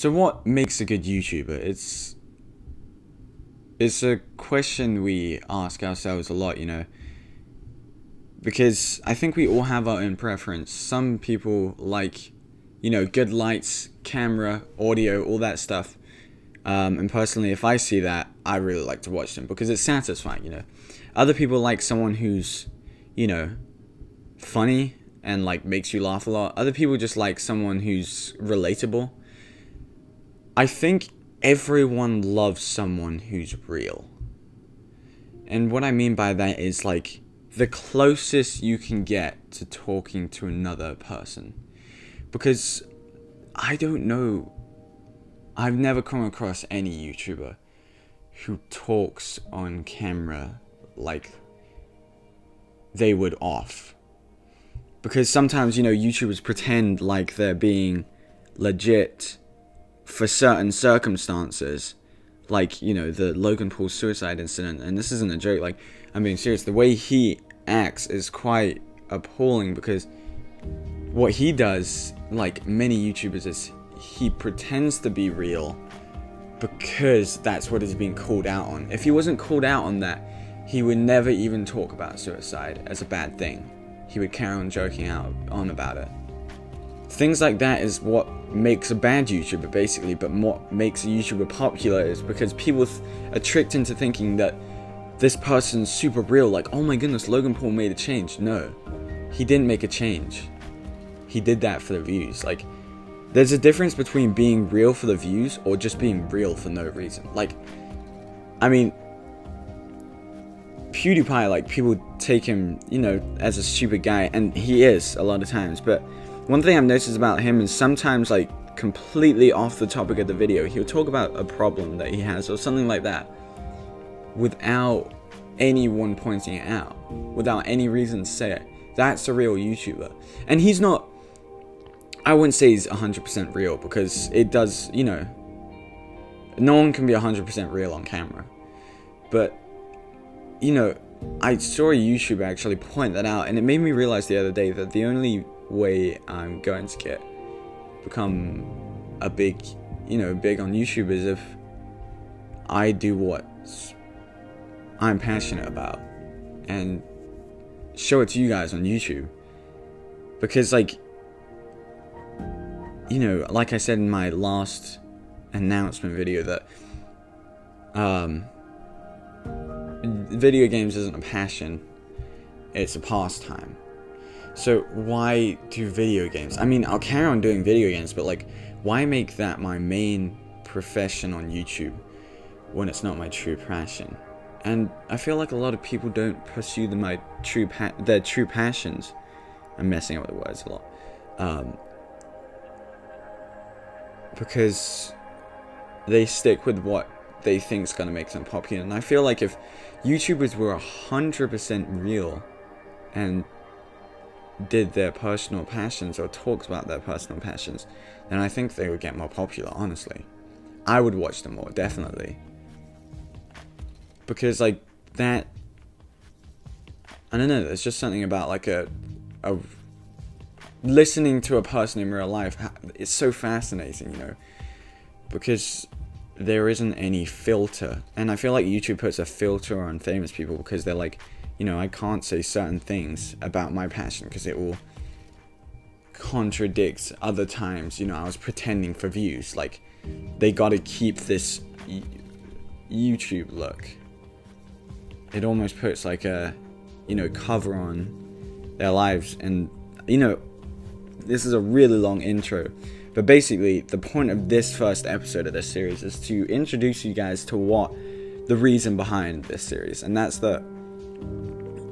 So what makes a good YouTuber? It's a question we ask ourselves a lot, because I think we all have our own preference. Some people like, good lights, camera, audio, all that stuff. And personally, if I see that, I really like to watch them because it's satisfying, Other people like someone who's, funny and like makes you laugh a lot. Other people just like someone who's relatable. I think everyone loves someone who's real. And what I mean by that is like the closest you can get to talking to another person. Because I don't know, I've never come across any YouTuber who talks on camera like they would off. Because sometimes, YouTubers pretend like they're being legit for certain circumstances, like, the Logan Paul suicide incident, and this isn't a joke, like, I'm being serious. The way he acts is quite appalling because what he does, like many YouTubers, is he pretends to be real because that's what is being called out on. If he wasn't called out on that, he would never even talk about suicide as a bad thing. He would carry on joking on about it. Things like that is what makes a bad YouTuber, basically, but what makes a YouTuber popular is because people are tricked into thinking that this person's super real, like, oh my goodness, Logan Paul made a change. No, he didn't make a change. He did that for the views. Like, there's a difference between being real for the views or just being real for no reason. Like, I mean, PewDiePie, like, people take him, as a stupid guy, and he is a lot of times, but one thing I've noticed about him is sometimes, like, completely off the topic of the video, he'll talk about a problem that he has or something like that without anyone pointing it out, without any reason to say it. That's a real YouTuber. And he's not, I wouldn't say he's 100% real because it does, no one can be 100% real on camera. But, I saw a YouTuber actually point that out, and it made me realize the other day that the only way I'm going to become a big on YouTube is if I do what I'm passionate about and show it to you guys on YouTube. Because, like, like I said in my last announcement video, that video games isn't a passion, it's a pastime. So why do video games? I mean, I'll carry on doing video games, but, like, why make that my main profession on YouTube when it's not my true passion? And I feel like a lot of people don't pursue their true passions. I'm messing up with the words a lot. Because they stick with what they think is going to make them popular. And I feel like if YouTubers were 100% real and did their personal passions or talked about their personal passions, then I think they would get more popular, honestly. I would watch them more, definitely. Because, like, that, I don't know, there's just something about, like, a listening to a person in real life, it's so fascinating, because there isn't any filter. And I feel like YouTube puts a filter on famous people because they're like, I can't say certain things about my passion because it will contradict other times, I was pretending for views. Like, they gotta keep this YouTube look. It almost puts like a, cover on their lives. And, this is a really long intro. But basically, the point of this first episode of this series is to introduce you guys to the reason behind this series. And that's that,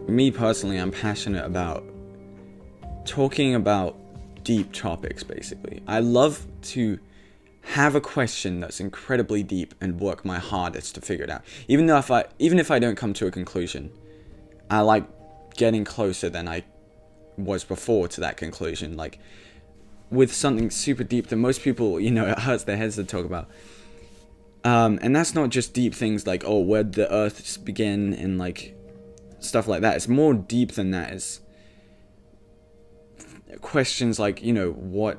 me personally, I'm passionate about talking about deep topics, basically. I love to have a question that's incredibly deep and work my hardest to figure it out. Even if I don't come to a conclusion, I like getting closer than I was before to that conclusion. Like, with something super deep that most people, it hurts their heads to talk about. And that's not just deep things like, oh, where'd the earth begin, and like stuff like that. It's more deep than that. It's questions like, what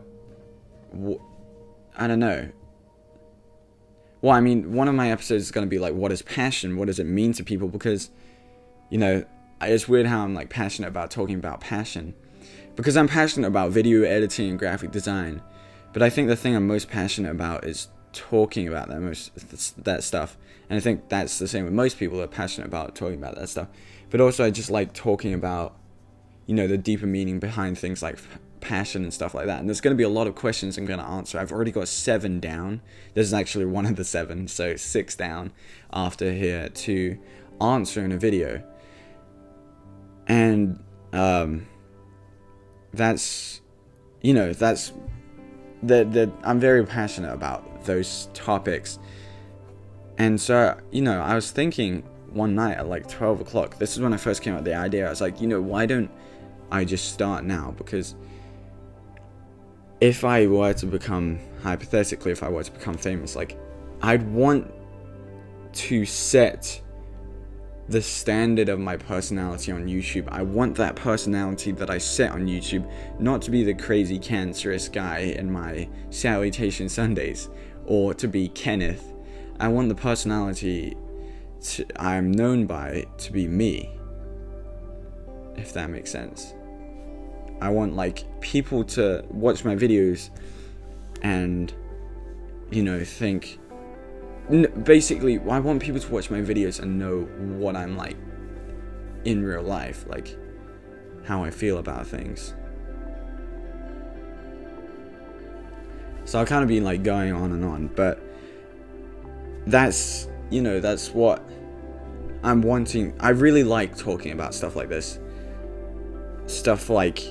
I don't know, well, I mean, one of my episodes is going to be like, what is passion? What does it mean to people? Because, you know, it's weird how I'm like passionate about talking about passion, because I'm passionate about video editing and graphic design. But I think the thing I'm most passionate about is talking about that stuff. And I think that's the same with most people that are passionate about talking about that stuff. But also I just like talking about, you know, the deeper meaning behind things like passion and stuff like that. And there's going to be a lot of questions I'm going to answer. I've already got 7 down. This is actually one of the 7, so 6 down after here to answer in a video. And that's, you know, that's I'm very passionate about those topics. And so, you know, I was thinking one night at like 12 o'clock, this is when I first came up with the idea. I was like, you know, why don't I just start now? Because if I were to become, hypothetically, if I were to become famous, like, I'd want to set the standard of my personality on YouTube. I want that personality that I set on YouTube not to be the crazy cancerous guy in my Salutation Sundays, or to be Kenneth. I want the personality I'm known by to be me, if that makes sense. I want like people to watch my videos and, you know, think, basically I want people to watch my videos and know what I'm like in real life, like how I feel about things. So I've kind of been like going on and on, but that's, you know, that's what I'm wanting. I really like talking about stuff like this. Stuff like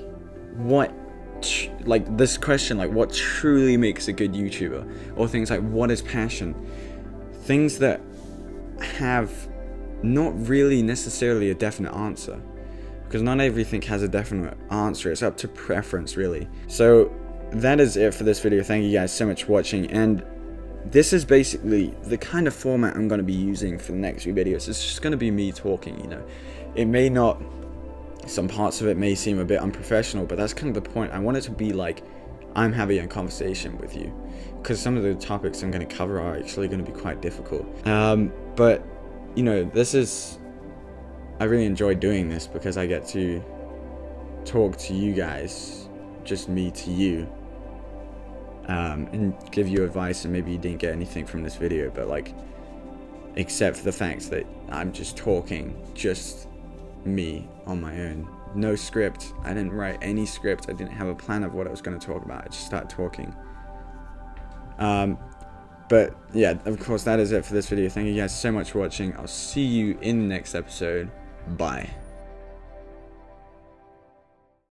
like this question, like what truly makes a good YouTuber, or things like what is passion, things that have not really necessarily a definite answer, because not everything has a definite answer. It's up to preference, really. So that is it for this video. Thank you guys so much for watching, and this is basically the kind of format I'm going to be using for the next few videos. It's just going to be me talking, you know. It may not, some parts of it may seem a bit unprofessional, but that's kind of the point. I want it to be like I'm having a conversation with you, because some of the topics I'm going to cover are actually going to be quite difficult. But, you know, I really enjoy doing this because I get to talk to you guys, just me to you, and give you advice, and maybe you didn't get anything from this video, but like, except for the fact that I'm just talking, just me on my own, no script. I didn't write any script. I didn't have a plan of what I was going to talk about. I just started talking. But yeah, of course, that is it for this video. Thank you guys so much for watching. I'll see you in the next episode. Bye.